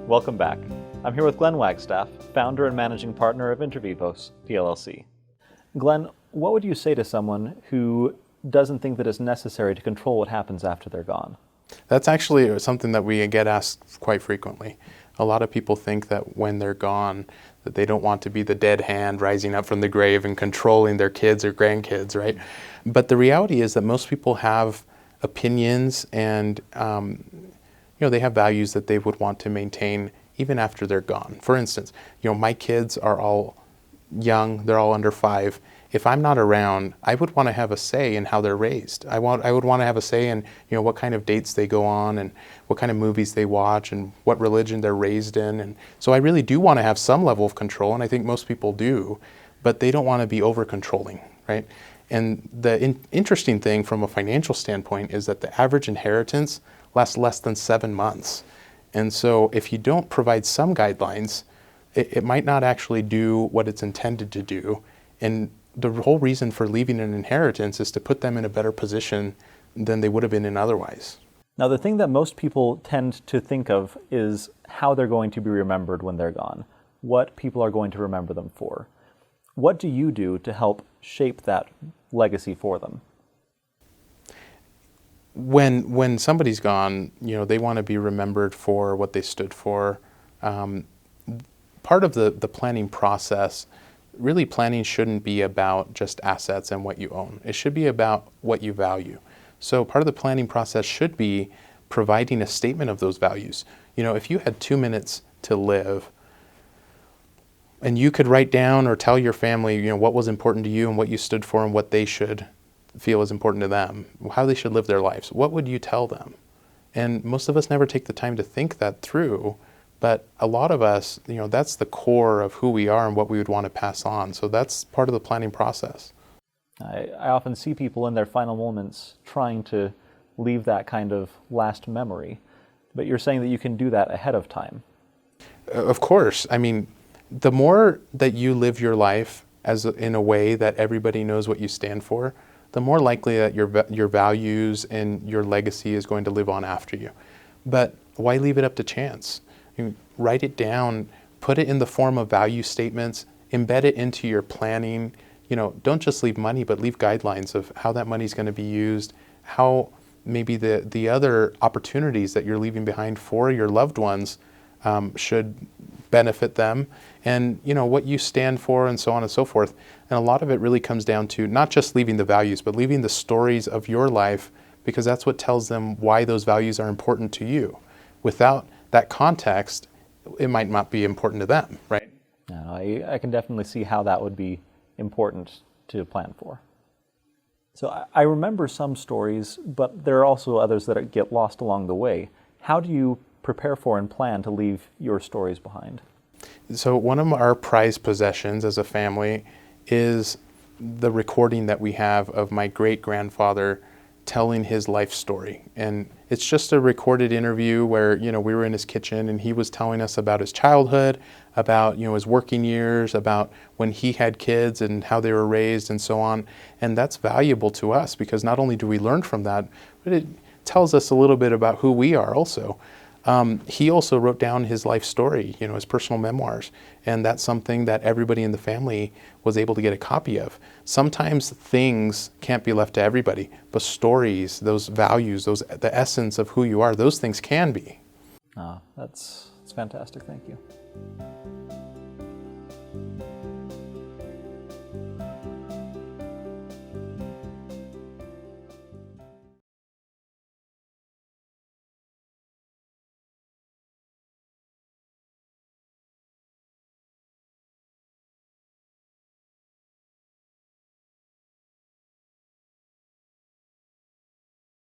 Welcome back. I'm here with Glenn Wagstaff, founder and managing partner of InterVivos, PLLC. Glenn, what would you say to someone who doesn't think that it's necessary to control what happens after they're gone? That's actually something that we get asked quite frequently. A lot of people think that when they're gone, that they don't want to be the dead hand rising up from the grave and controlling their kids or grandkids, right? But the reality is that most people have opinions and they have values that they would want to maintain even after they're gone. For instance, my kids are all young, they're all under 5. If I'm not around, I would want to have a say in how they're raised. I would want to have a say in what kind of dates they go on and what kind of movies they watch and what religion they're raised in. And so I really do want to have some level of control, and I think most people do, but they don't want to be over controlling, right? And the interesting thing from a financial standpoint is that the average inheritance lasts less than 7 months. And so if you don't provide some guidelines, it might not actually do what it's intended to do. And the whole reason for leaving an inheritance is to put them in a better position than they would have been in otherwise. Now, the thing that most people tend to think of is how they're going to be remembered when they're gone, what people are going to remember them for. What do you do to help shape that legacy for them? When somebody's gone, they want to be remembered for what they stood for. Part of the planning process, really planning shouldn't be about just assets and what you own. It should be about what you value. So part of the planning process should be providing a statement of those values. If you had 2 minutes to live and you could write down or tell your family, what was important to you and what you stood for and what they should feel is important to them, how they should live their lives, what would you tell them? And most of us never take the time to think that through, but a lot of us, that's the core of who we are and what we would want to pass on. So that's part of the planning process. I often see people in their final moments trying to leave that kind of last memory, but you're saying that you can do that ahead of time. Of course. I mean, the more that you live your life in a way that everybody knows what you stand for, the more likely that your values and your legacy is going to live on after you. But why leave it up to chance? Write it down, put it in the form of value statements, embed it into your planning. Don't just leave money, but leave guidelines of how that money is going to be used, how maybe the other opportunities that you're leaving behind for your loved ones should benefit them, and what you stand for, and so on and so forth. And a lot of it really comes down to not just leaving the values, but leaving the stories of your life, because that's what tells them why those values are important to you. Without that context, it might not be important to them, right? I can definitely see how that would be important to plan for. So I remember some stories, but there are also others that get lost along the way. How do you prepare for and plan to leave your stories behind? So one of our prized possessions as a family is the recording that we have of my great-grandfather telling his life story. And it's just a recorded interview where, we were in his kitchen and he was telling us about his childhood, about, his working years, about when he had kids and how they were raised and so on. And that's valuable to us because not only do we learn from that, but it tells us a little bit about who we are also. He also wrote down his life story, his personal memoirs, and that's something that everybody in the family was able to get a copy of. Sometimes things can't be left to everybody, but stories, those values, the essence of who you are, those things can be. That's fantastic. Thank you.